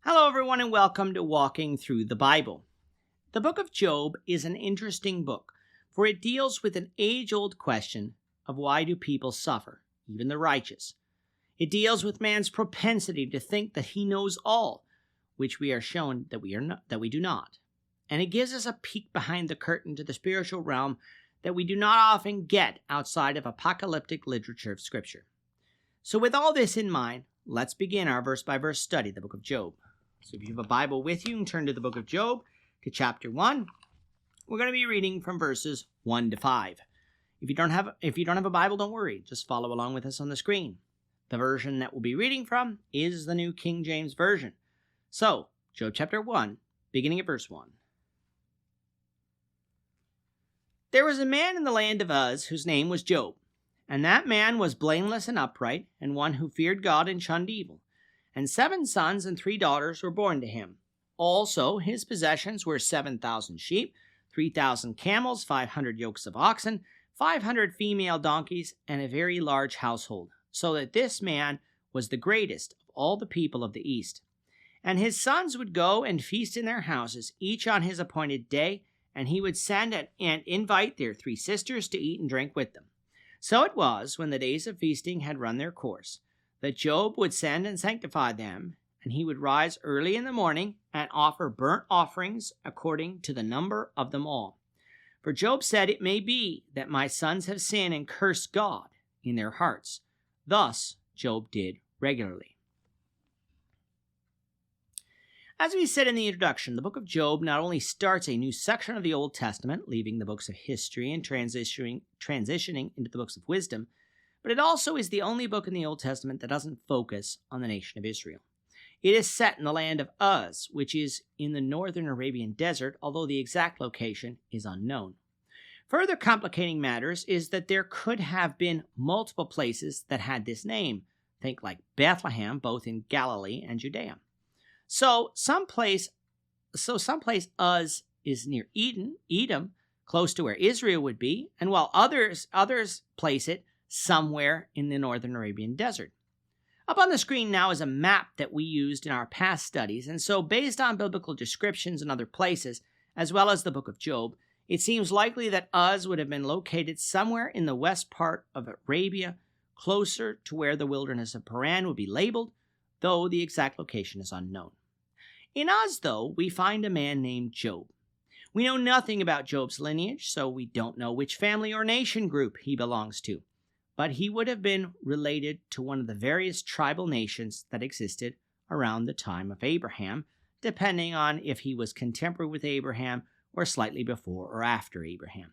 Hello, everyone, and welcome to Walking Through the Bible. The book of Job is an interesting book, for it deals with an age-old question of why do people suffer, even the righteous. It deals with man's propensity to think that he knows all, which we are shown that we do not. And it gives us a peek behind the curtain to the spiritual realm that we do not often get outside of apocalyptic literature of Scripture. So with all this in mind, let's begin our verse-by-verse study of the book of Job. So if you have a Bible with you, turn to the book of Job, to chapter 1. We're going to be reading from verses 1 to 5. If you don't have a Bible, don't worry. Just follow along with us on the screen. The version that we'll be reading from is the New King James Version. So, Job chapter 1, beginning at verse 1. There was a man in the land of Uz whose name was Job, and that man was blameless and upright, and one who feared God and shunned evil. And 7 sons and 3 daughters were born to him. Also, his possessions were 7,000 sheep, 3,000 camels, 500 yokes of oxen, 500 female donkeys, and a very large household, so that this man was the greatest of all the people of the east. And his sons would go and feast in their houses, each on his appointed day, and he would send and invite their 3 sisters to eat and drink with them. So it was, when the days of feasting had run their course, that Job would send and sanctify them, and he would rise early in the morning and offer burnt offerings according to the number of them all. For Job said, "It may be that my sons have sinned and cursed God in their hearts." Thus Job did regularly. As we said in the introduction, the book of Job not only starts a new section of the Old Testament, leaving the books of history and transitioning into the books of wisdom, but it also is the only book in the Old Testament that doesn't focus on the nation of Israel. It is set in the land of Uz, which is in the northern Arabian desert, although the exact location is unknown. Further complicating matters is that there could have been multiple places that had this name. Think like Bethlehem, both in Galilee and Judea. So someplace Uz is near Edom, close to where Israel would be, and while others place it somewhere in the northern Arabian desert. Up on the screen now is a map that we used in our past studies, and so based on biblical descriptions in other places, as well as the book of Job, it seems likely that Uz would have been located somewhere in the west part of Arabia, closer to where the wilderness of Paran would be labeled, though the exact location is unknown. In Uz, though, we find a man named Job. We know nothing about Job's lineage, so we don't know which family or nation group he belongs to, but he would have been related to one of the various tribal nations that existed around the time of Abraham, depending on if he was contemporary with Abraham or slightly before or after Abraham.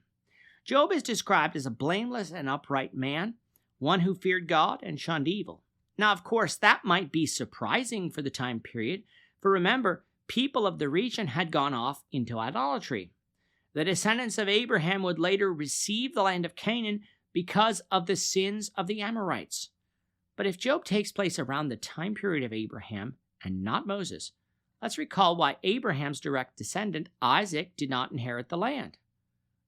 Job is described as a blameless and upright man, one who feared God and shunned evil. Now, of course, that might be surprising for the time period, for remember, people of the region had gone off into idolatry. The descendants of Abraham would later receive the land of Canaan because of the sins of the Amorites. But if Job takes place around the time period of Abraham and not Moses, let's recall why Abraham's direct descendant, Isaac, did not inherit the land.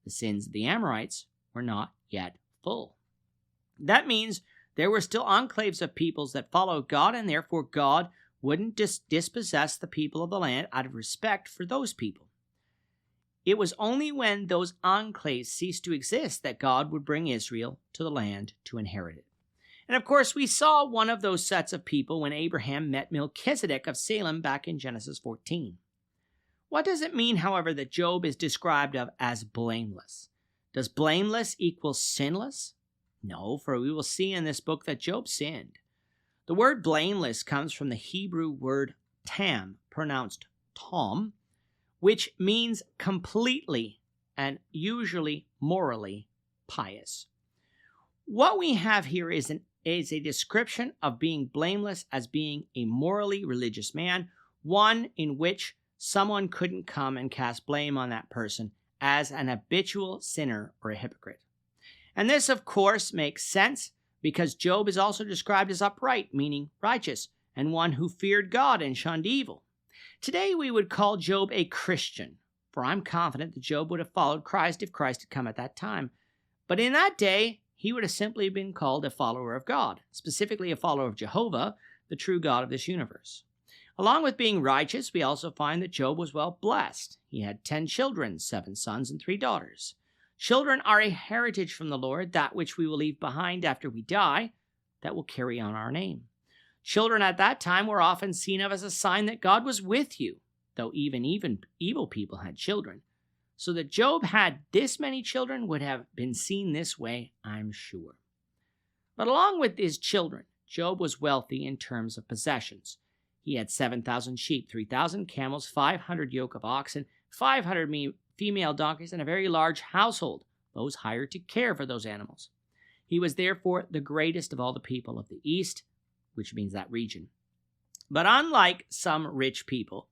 The sins of the Amorites were not yet full. That means there were still enclaves of peoples that followed God, and therefore God wouldn't dispossess the people of the land out of respect for those people. It was only when those enclaves ceased to exist that God would bring Israel to the land to inherit it. And of course, we saw one of those sets of people when Abraham met Melchizedek of Salem back in Genesis 14. What does it mean, however, that Job is described as blameless? Does blameless equal sinless? No, for we will see in this book that Job sinned. The word blameless comes from the Hebrew word tam, pronounced tom, which means completely and usually morally pious. What we have here is a description of being blameless as being a morally religious man, one in which someone couldn't come and cast blame on that person as an habitual sinner or a hypocrite. And this, of course, makes sense because Job is also described as upright, meaning righteous, and one who feared God and shunned evil. Today we would call Job a Christian, for I'm confident that Job would have followed Christ if Christ had come at that time. But in that day, he would have simply been called a follower of God, specifically a follower of Jehovah, the true God of this universe. Along with being righteous, we also find that Job was well blessed. He had 10 children, 7 sons and 3 daughters. Children are a heritage from the Lord, that which we will leave behind after we die, that will carry on our name. Children at that time were often seen of as a sign that God was with you, though even evil people had children. So that Job had this many children would have been seen this way, I'm sure. But along with his children, Job was wealthy in terms of possessions. He had 7,000 sheep, 3,000 camels, 500 yoke of oxen, 500 female donkeys, and a very large household, those hired to care for those animals. He was therefore the greatest of all the people of the East, which means that region. But unlike some rich people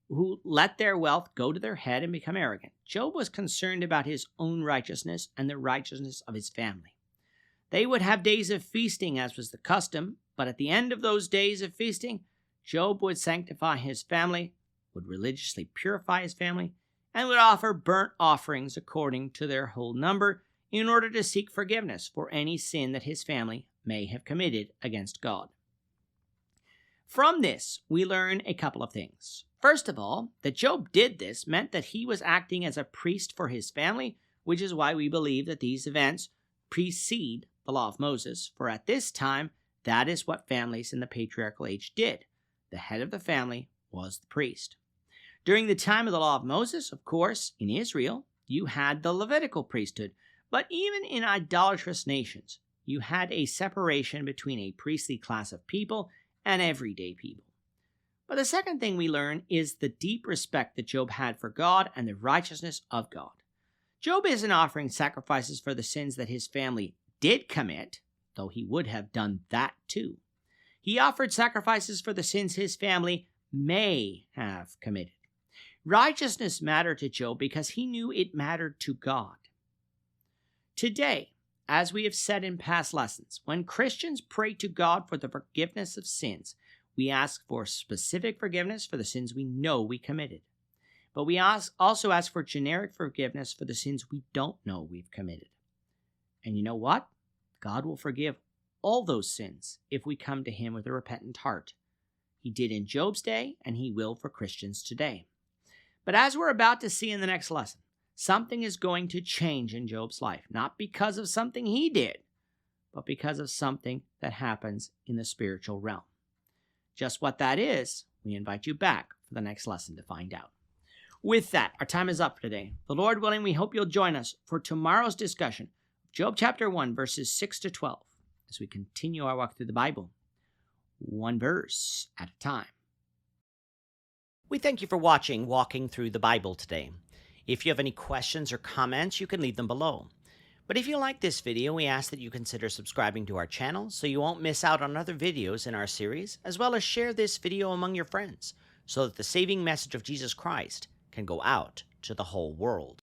who let their wealth go to their head and become arrogant, Job was concerned about his own righteousness and the righteousness of his family. They would have days of feasting, as was the custom, but at the end of those days of feasting, Job would sanctify his family, would religiously purify his family, and would offer burnt offerings according to their whole number in order to seek forgiveness for any sin that his family may have committed against God. From this, we learn a couple of things. First of all, that Job did this meant that he was acting as a priest for his family, which is why we believe that these events precede the law of Moses, for at this time, that is what families in the patriarchal age did. The head of the family was the priest. During the time of the law of Moses, of course, in Israel, you had the Levitical priesthood, but even in idolatrous nations, you had a separation between a priestly class of people and everyday people. But the second thing we learn is the deep respect that Job had for God and the righteousness of God. Job isn't offering sacrifices for the sins that his family did commit, though he would have done that too. He offered sacrifices for the sins his family may have committed. Righteousness mattered to Job because he knew it mattered to God. Today, as we have said in past lessons, when Christians pray to God for the forgiveness of sins, we ask for specific forgiveness for the sins we know we committed. But we also ask for generic forgiveness for the sins we don't know we've committed. And you know what? God will forgive all those sins if we come to him with a repentant heart. He did in Job's day, and he will for Christians today. But as we're about to see in the next lesson, something is going to change in Job's life, not because of something he did, but because of something that happens in the spiritual realm. Just what that is, we invite you back for the next lesson to find out. With that, our time is up for today. The Lord willing, we hope you'll join us for tomorrow's discussion of Job chapter 1, verses 6 to 12, as we continue our walk through the Bible, one verse at a time. We thank you for watching Walking Through the Bible today. If you have any questions or comments, you can leave them below. But if you like this video, we ask that you consider subscribing to our channel so you won't miss out on other videos in our series, as well as share this video among your friends so that the saving message of Jesus Christ can go out to the whole world.